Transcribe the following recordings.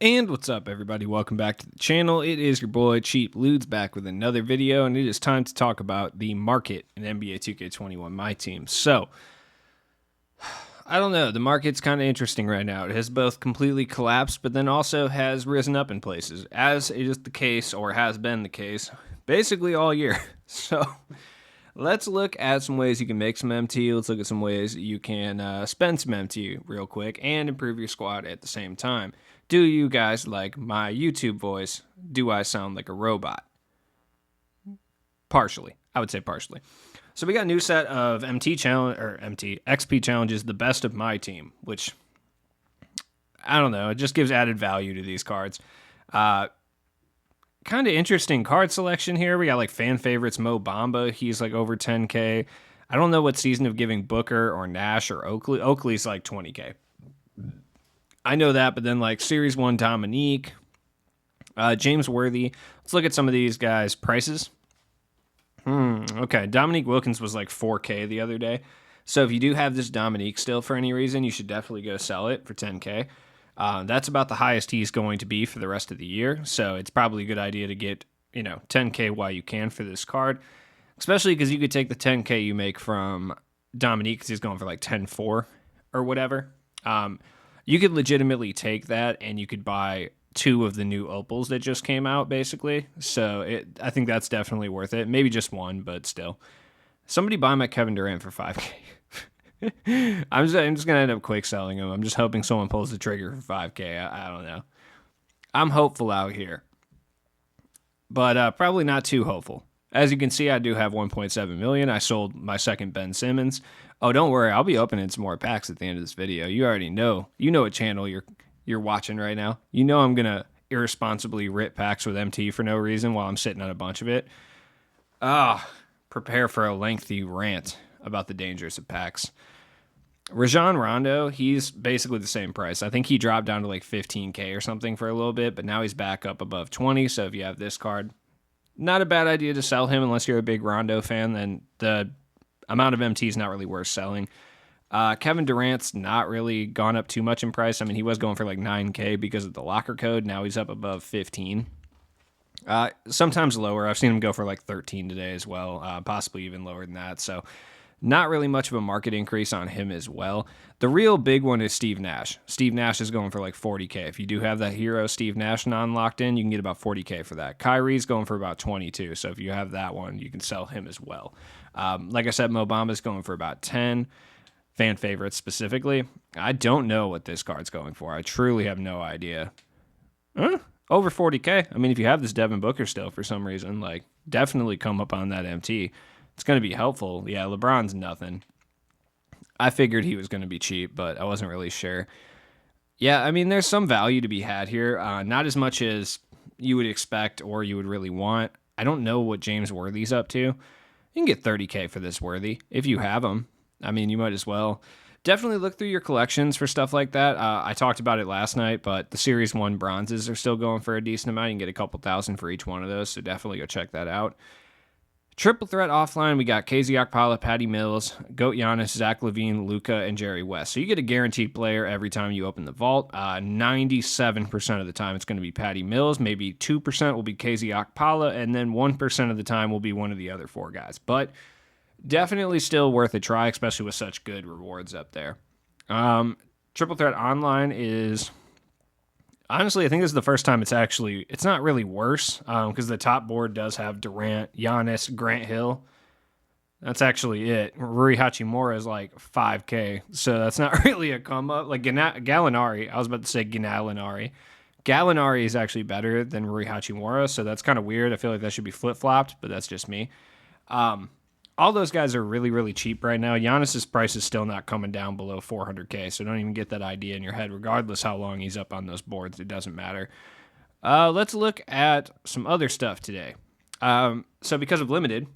And what's up, everybody? Welcome back to the channel. It is your boy Cheap Ludes back with another video, and it is time to talk about the market in NBA 2K21, my team. So, I don't know. The market's kind of interesting right now. It has both completely collapsed, but then also has risen up in places, as it is the case, or has been the case, basically all year. So, let's look at some ways you can make some MT. Let's look at some ways you can spend some MT real quick and improve your squad at the same time. Do you guys like my YouTube voice? Do I sound like a robot? Partially. I would say partially. So we got a new set of XP challenges, the best of my team, which I don't know. It just gives added value to these cards. Kind of interesting card selection here. We got like fan favorites Mo Bamba. He's like over 10K. I don't know what season of giving Booker or Nash or Oakley. Oakley's like 20K. I know that, but then like Series 1 Dominique, James Worthy. Let's look at some of these guys' prices. Okay, Dominique Wilkins was like 4K the other day. So if you do have this Dominique still for any reason, you should definitely go sell it for 10K. That's about the highest he's going to be for the rest of the year. So it's probably a good idea to get, 10K while you can for this card. Especially because you could take the 10K you make from Dominique because he's going for like 10-4 or whatever. You could legitimately take that and you could buy 2 of the new opals that just came out, basically. So I think that's definitely worth it. Maybe just 1, but still. Somebody buy my Kevin Durant for 5K. I'm just going to end up quick selling him. I'm just hoping someone pulls the trigger for 5K. I don't know. I'm hopeful out here. But probably not too hopeful. As you can see, I do have 1.7 million. I sold my second Ben Simmons. Oh, don't worry. I'll be opening some more packs at the end of this video. You already know. You know what channel you're watching right now. You know I'm going to irresponsibly rip packs with MT for no reason while I'm sitting on a bunch of it. Prepare for a lengthy rant about the dangers of packs. Rajon Rondo, he's basically the same price. I think he dropped down to like 15K or something for a little bit, but now he's back up above 20. So if you have this card, not a bad idea to sell him unless you're a big Rondo fan. Then the amount of MT is not really worth selling. Kevin Durant's not really gone up too much in price. I mean, he was going for like 9K because of the locker code. Now he's up above 15. Sometimes lower. I've seen him go for like 13 today as well, possibly even lower than that. So not really much of a market increase on him as well. The real big one is Steve Nash. Steve Nash is going for like 40K. If you do have that hero Steve Nash non-locked in, you can get about 40K for that. Kyrie's going for about 22. So if you have that one, you can sell him as well. Like I said, Mo Bamba's going for about 10. Fan favorites specifically. I don't know what this card's going for. I truly have no idea. Over 40K. I mean, if you have this Devin Booker still for some reason, like definitely come up on that MT. It's going to be helpful. Yeah, LeBron's nothing. I figured he was going to be cheap, but I wasn't really sure. Yeah, I mean, there's some value to be had here. Not as much as you would expect or you would really want. I don't know what James Worthy's up to. You can get 30K for this Worthy if you have him. I mean, you might as well. Definitely look through your collections for stuff like that. I talked about it last night, but the Series 1 bronzes are still going for a decent amount. You can get a couple thousand for each one of those, so definitely go check that out. Triple threat offline, we got KZ Okpala, Patty Mills, Goat Giannis, Zach LaVine, Luka, and Jerry West. So you get a guaranteed player every time you open the vault. 97% of the time it's going to be Patty Mills. Maybe 2% will be KZ Okpala, and then 1% of the time will be one of the other 4 guys. But definitely still worth a try, especially with such good rewards up there. Triple threat online is... Honestly, I think this is the first time it's not really worse because the top board does have Durant, Giannis, Grant Hill. That's actually it. Rui Hachimura is like 5K, so that's not really a come up. Like Gallinari, I was about to say Gallinari. Gallinari is actually better than Rui Hachimura, so that's kind of weird. I feel like that should be flip-flopped, but that's just me. All those guys are really, really cheap right now. Giannis's price is still not coming down below 400K, so don't even get that idea in your head. Regardless how long he's up on those boards, it doesn't matter. Let's look at some other stuff today. So because of Limited,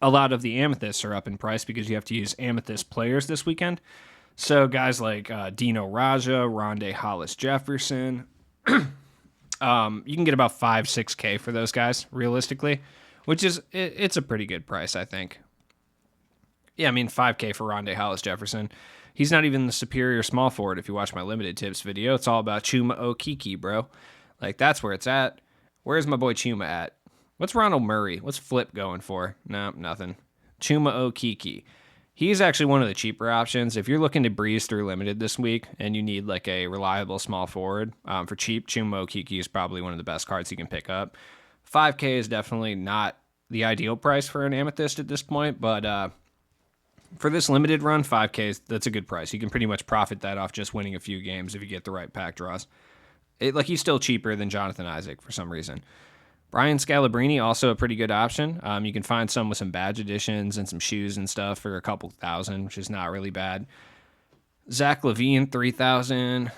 a lot of the Amethysts are up in price because you have to use Amethyst players this weekend. So guys like Dino Raja, Rondé Hollis-Jefferson, you can get about 5-6K for those guys, realistically. Which is, it's a pretty good price, I think. Yeah, I mean, 5K for Rondé Hollis-Jefferson. He's not even the superior small forward. If you watch my limited tips video, it's all about Chuma Okeke, bro. Like, that's where it's at. Where's my boy Chuma at? What's Ronald Murray? What's Flip going for? No, nothing. Chuma Okeke. He's actually one of the cheaper options. If you're looking to breeze through limited this week and you need like a reliable small forward for cheap, Chuma Okeke is probably one of the best cards you can pick up. 5K is definitely not the ideal price for an Amethyst at this point, but for this limited run, 5K, that's a good price. You can pretty much profit that off just winning a few games if you get the right pack draws. He's still cheaper than Jonathan Isaac for some reason. Brian Scalabrine, also a pretty good option. You can find some with some badge editions and some shoes and stuff for a couple thousand, which is not really bad. Zach LaVine, 3,000.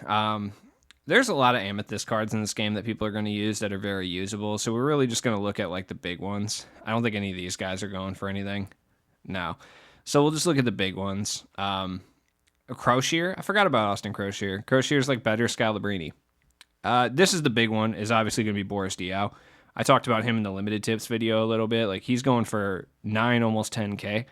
There's a lot of Amethyst cards in this game that people are going to use that are very usable, so we're really just going to look at like the big ones. I don't think any of these guys are going for anything. No. So we'll just look at the big ones. Crocier. I forgot about Austin Crocier. Crocier's like better Scalabrine. This is the big one, is obviously going to be Boris Diaw. I talked about him in the limited tips video a little bit. Like, he's going for 9, almost 10K.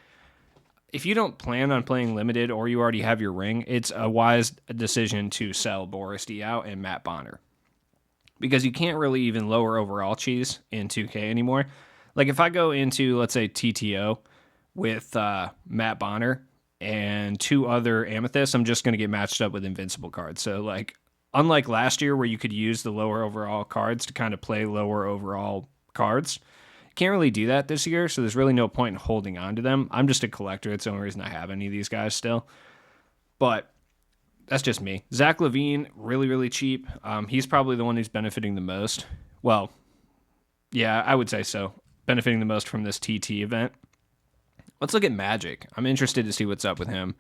If you don't plan on playing limited or you already have your ring, it's a wise decision to sell Boris Diaw and Matt Bonner, because you can't really even lower overall cheese in 2K anymore. Like, if I go into, let's say, TTO with Matt Bonner and 2 other Amethysts, I'm just going to get matched up with invincible cards. So, like, unlike last year where you could use the lower overall cards to kind of play lower overall cards, you can't really do that this year, so there's really no point in holding on to them. I'm just a collector. It's the only reason I have any of these guys still. But that's just me. Zach LaVine, really, really cheap. He's probably the one who's benefiting the most. Well, yeah, I would say so. Benefiting the most from this TT event. Let's look at Magic. I'm interested to see what's up with him.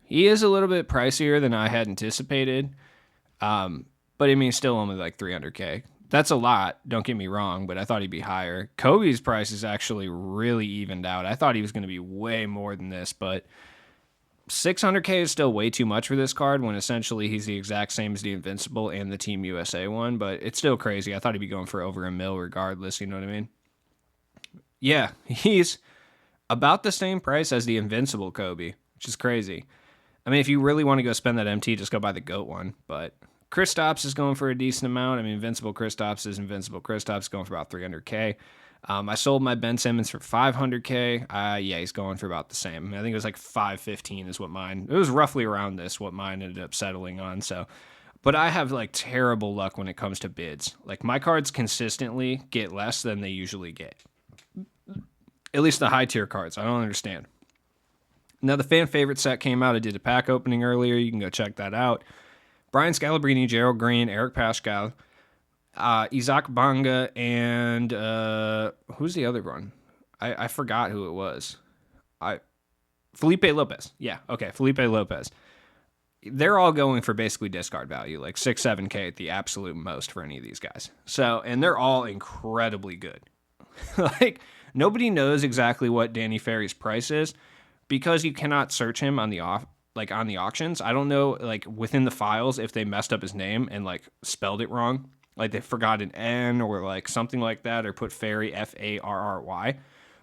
He is a little bit pricier than I had anticipated. But I mean, still only like 300K. That's a lot, don't get me wrong, but I thought he'd be higher. Kobe's price is actually really evened out. I thought he was going to be way more than this, but 600K is still way too much for this card when essentially he's the exact same as the Invincible and the Team USA one, but it's still crazy. I thought he'd be going for over $1 million regardless, you know what I mean? Yeah, he's about the same price as the Invincible Kobe, which is crazy. I mean, if you really want to go spend that MT, just go buy the GOAT one, but Kristaps is going for a decent amount. I mean, Invincible Kristaps is Invincible Kristaps, going for about 300K. I sold my Ben Simmons for 500K. Yeah, he's going for about the same. I think it was like 515 is what mine. It was roughly around this what mine ended up settling on. So, but I have like terrible luck when it comes to bids. Like, my cards consistently get less than they usually get. At least the high tier cards. I don't understand. Now, the fan favorite set came out. I did a pack opening earlier. You can go check that out. Brian Scalabrine, Gerald Green, Eric Pascal, Isaac Bonga, and who's the other one? I forgot who it was. Felipe Lopez. Yeah, okay, Felipe Lopez. They're all going for basically discard value, like 6, 7K at the absolute most for any of these guys. So, and they're all incredibly good. Like, nobody knows exactly what Danny Ferry's price is because you cannot search him on the on the auctions. I don't know, like, within the files if they messed up his name and like spelled it wrong, like they forgot an N or like something like that, or put Ferry Farry,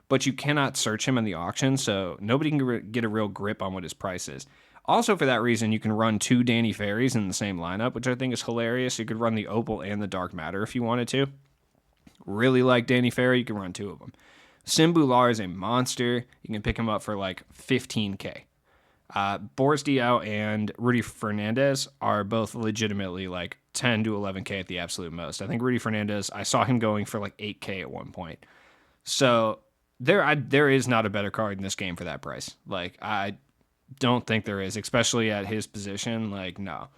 but you cannot search him in the auction, so nobody can get a real grip on what his price is. Also, for that reason, you can run 2 Danny Ferrys in the same lineup, which I think is hilarious. You could run the Opal and the Dark Matter if you wanted to. Really like Danny Ferry, you can run 2 of them. Simbular is a monster. You can pick him up for like 15K. Boris Diaw and Rudy Fernandez are both legitimately like 10 to 11K at the absolute most. I think Rudy Fernandez, I saw him going for like 8K at one point. So there is not a better card in this game for that price. Like, I don't think there is, especially at his position. Like, no.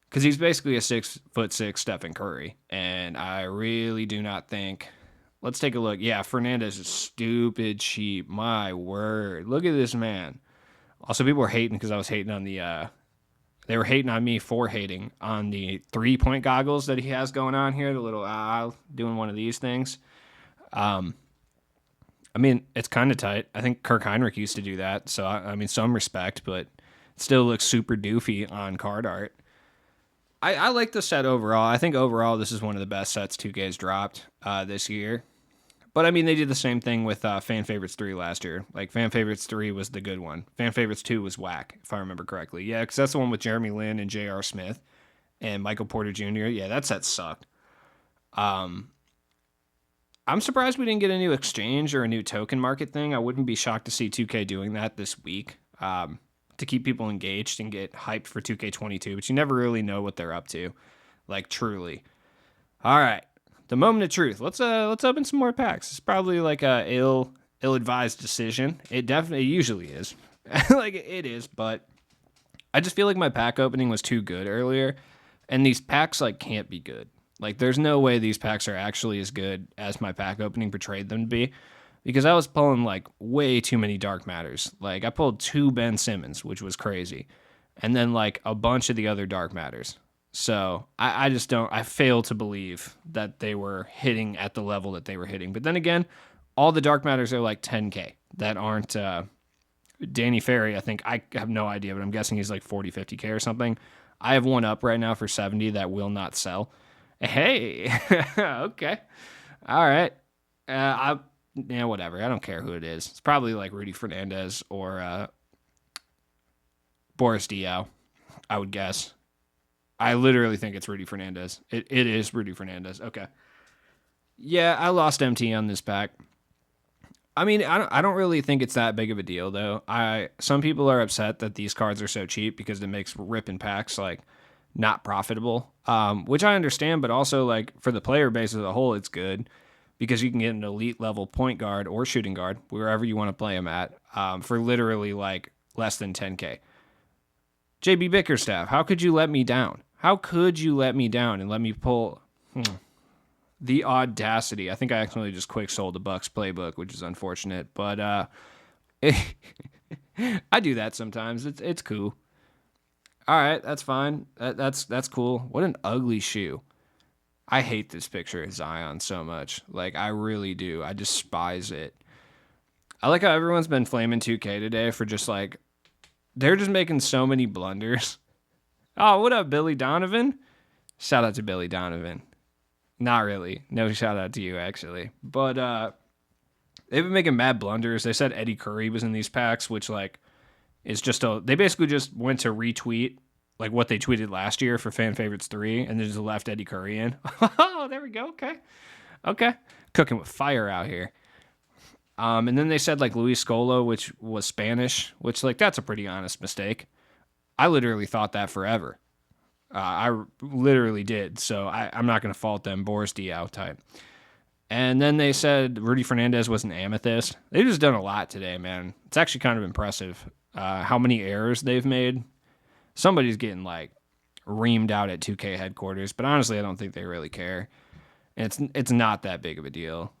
Because he's basically a 6'6" Stephen Curry. And I really do not think... Let's take a look. Yeah, Fernandez is stupid cheap. My word. Look at this man. Also, people were hating because I was hating on the... they were hating on me for hating on the 3-point goggles that he has going on here. The little doing one of these things. I mean, it's kind of tight. I think Kirk Heinrich used to do that. So, I mean, some respect, but it still looks super doofy on card art. I like the set overall. I think overall this is one of the best sets 2K's dropped this year. But I mean, they did the same thing with Fan Favorites 3 last year. Like, Fan Favorites 3 was the good one. Fan Favorites 2 was whack, if I remember correctly. Yeah, because that's the one with Jeremy Lin and J.R. Smith and Michael Porter Jr. Yeah, that set sucked. I'm surprised we didn't get a new exchange or a new token market thing. I wouldn't be shocked to see 2K doing that this week to keep people engaged and get hyped for 2K22, but you never really know what they're up to, like, truly. All right. The moment of truth. Let's open some more packs. It's probably like a ill-advised decision. It definitely usually is. Like it is, but I just feel like my pack opening was too good earlier, and these packs like can't be good. Like there's no way these packs are actually as good as my pack opening portrayed them to be, because I was pulling like way too many dark matters. Like I pulled 2 Ben Simmons, which was crazy, and then like a bunch of the other dark matters. So I just don't, I fail to believe that they were hitting at the level that they were hitting. But then again, all the dark matters are like 10K that aren't, Danny Ferry, I think, I have no idea, but I'm guessing he's like 40, 50K or something. I have one up right now for 70 that will not sell. Hey, okay. All right. Whatever. I don't care who it is. It's probably like Rudy Fernandez or Boris Diaw, I would guess. I literally think it's Rudy Fernandez. It is Rudy Fernandez. Okay. Yeah, I lost MT on this pack. I mean, I don't really think it's that big of a deal, though. Some people are upset that these cards are so cheap because it makes ripping packs, like, not profitable, which I understand, but also, like, for the player base as a whole, it's good because you can get an elite-level point guard or shooting guard, wherever you want to play them at, for literally, like, less than 10K. JB Bickerstaff, how could you let me down? How could you let me down and let me pull the audacity? I think I accidentally just quick sold the Bucks playbook, which is unfortunate, but I do that sometimes. It's cool. All right, that's fine. That's cool. What an ugly shoe. I hate this picture of Zion so much. Like I really do. I despise it. I like how everyone's been flaming 2K today for just like they're just making so many blunders. Oh, what up, Billy Donovan? Shout out to Billy Donovan. Not really. No shout out to you, actually. But they've been making mad blunders. They said Eddie Curry was in these packs, which, like, is just they basically just went to retweet, like, what they tweeted last year for Fan Favorites 3, and then just left Eddie Curry in. Oh, there we go. Okay. Cooking with fire out here. And then they said, like, Luis Scolo, which was Spanish, which, like, that's a pretty honest mistake. I literally thought that forever. I literally did, so I'm not going to fault them. Boris Diaw type. And then they said Rudy Fernandez was an Amethyst. They've just done a lot today, man. It's actually kind of impressive how many errors they've made. Somebody's getting, like, reamed out at 2K headquarters, but honestly, I don't think they really care. And it's not that big of a deal.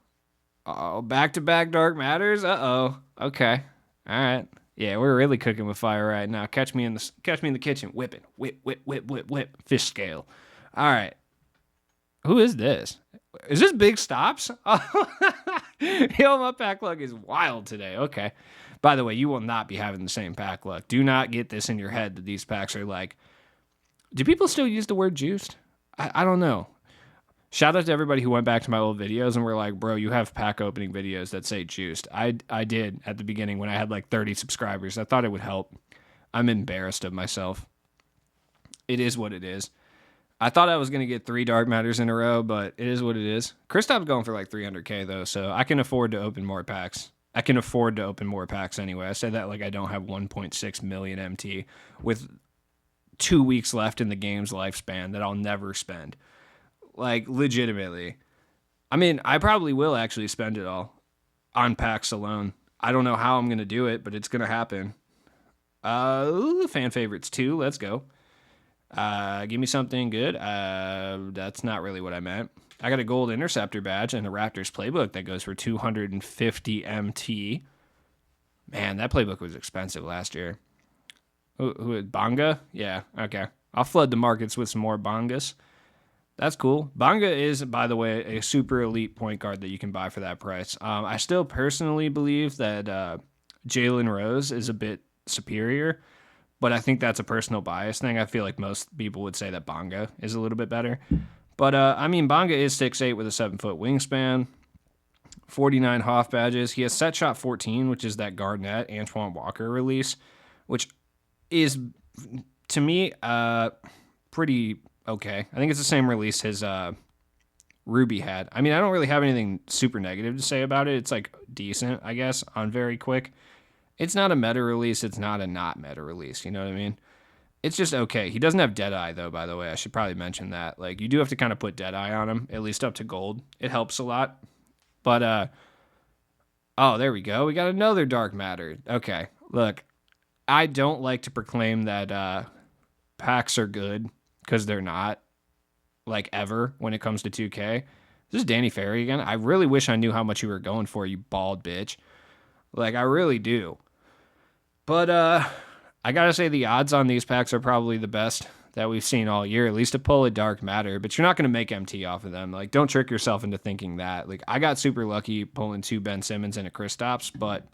Oh, back-to-back Dark Matters? Uh-oh. Okay. All right. Yeah, we're really cooking with fire right now. Catch me in the kitchen. Whipping. Whip. Fish scale. All right. Who is this? Is this Big Stops? Yo, my pack luck is wild today. Okay. By the way, you will not be having the same pack luck. Do not get this in your head that these packs are like... Do people still use the word juiced? I don't know. Shout out to everybody who went back to my old videos and were like, bro, you have pack opening videos that say juiced. I did at the beginning when I had like 30 subscribers. I thought it would help. I'm embarrassed of myself. It is what it is. I thought I was going to get 3 Dark Matters in a row, but it is what it is. Kristaps going for like 300K though, so I can afford to open more packs. I can afford to open more packs anyway. I say that like I don't have 1.6 million MT with 2 weeks left in the game's lifespan that I'll never spend. Like, legitimately. I mean, I probably will actually spend it all on packs alone. I don't know how I'm going to do it, but it's going to happen. Fan Favorites 2, let's go. Give me something good. That's not really what I meant. I got a gold interceptor badge and a Raptors playbook that goes for 250 MT. Man, that playbook was expensive last year. Who Bonga? Yeah, okay. I'll flood the markets with some more Bongas. That's cool. Bonga is, by the way, a super elite point guard that you can buy for that price. I still personally believe that Jalen Rose is a bit superior, but I think that's a personal bias thing. I feel like most people would say that Bonga is a little bit better. But, I mean, Bonga is 6'8" with a 7-foot wingspan. 49 Hoff badges. He has set shot 14, which is that Garnett Antoine Walker release, which is, to me, pretty okay. I think it's the same release his Ruby had. I mean, I don't really have anything super negative to say about it. It's like decent, I guess, on very quick. It's not a meta release. It's not a not meta release. You know what I mean? It's just okay. He doesn't have Deadeye, though, by the way. I should probably mention that. Like, you do have to kind of put Deadeye on him, at least up to gold. It helps a lot. But, oh, there we go. We got another Dark Matter. Okay, look, I don't like to proclaim that packs are good, because they're not, like, ever when it comes to 2K. This is Danny Ferry again. I really wish I knew how much you were going for, you bald bitch. Like, I really do. But, I gotta say the odds on these packs are probably the best that we've seen all year, at least to pull a Dark Matter, but you're not going to make MT off of them. Like, don't trick yourself into thinking that. Like, I got super lucky pulling 2 Ben Simmons and a Kristaps, but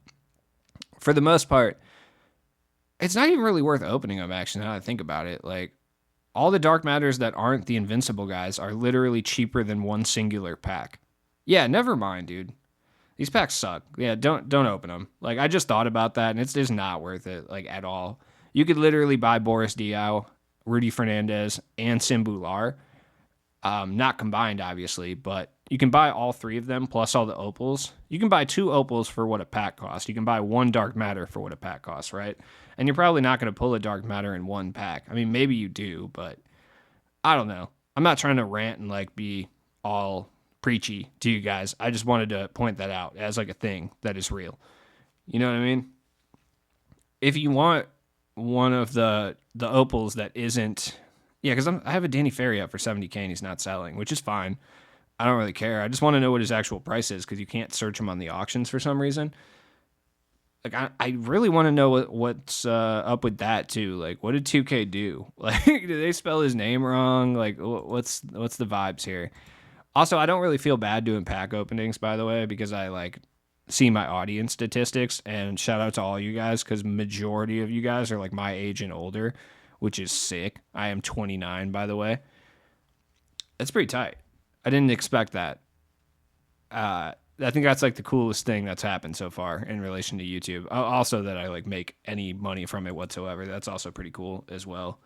for the most part, it's not even really worth opening them, actually, now that I think about it. Like, all the Dark Matters that aren't the Invincible guys are literally cheaper than one singular pack. Yeah, never mind, dude. These packs suck. Yeah, don't open them. Like, I just thought about that, and it's just not worth it, like, at all. You could literally buy Boris Diaw, Rudy Fernandez, and Simbular. Not combined, obviously, but you can buy all 3 of them, plus all the opals. You can buy 2 opals for what a pack costs. You can buy 1 Dark Matter for what a pack costs, right? And you're probably not going to pull a Dark Matter in 1 pack. I mean, maybe you do, but I don't know. I'm not trying to rant and, like, be all preachy to you guys. I just wanted to point that out as like a thing that is real. You know what I mean? If you want one of the opals that isn't, yeah, because I have a Danny Ferry up for 70K and he's not selling, which is fine. I don't really care. I just want to know what his actual price is because you can't search him on the auctions for some reason. Like, I really want to know what's up with that too. Like, what did 2K do? Like, did they spell his name wrong? Like, what's the vibes here? Also, I don't really feel bad doing pack openings, by the way, because I like see my audience statistics, and shout out to all you guys because majority of you guys are like my age and older, which is sick. I am 29, by the way. That's pretty tight. I didn't expect that. I think that's like the coolest thing that's happened so far in relation to YouTube. Also that I like make any money from it whatsoever. That's also pretty cool as well.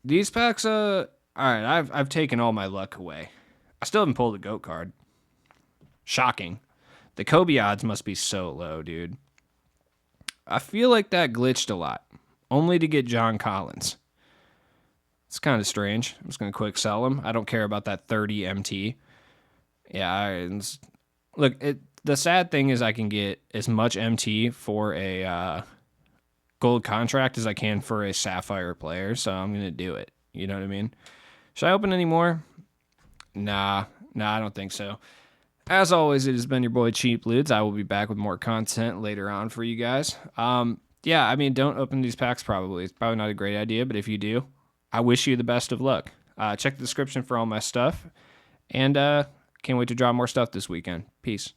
These packs, all right, I've taken all my luck away. I still haven't pulled a GOAT card. Shocking. The Kobe odds must be so low, dude. I feel like that glitched a lot. Only to get John Collins. It's kind of strange. I'm just going to quick sell him. I don't care about that 30 MT. Yeah, look, the sad thing is I can get as much MT for a gold contract as I can for a Sapphire player, so I'm going to do it. You know what I mean? Should I open any more? Nah, I don't think so. As always, it has been your boy Cheap Ludes. I will be back with more content later on for you guys. Yeah, I mean, don't open these packs probably. It's probably not a great idea, but if you do, I wish you the best of luck. Check the description for all my stuff. And can't wait to draw more stuff this weekend. Peace.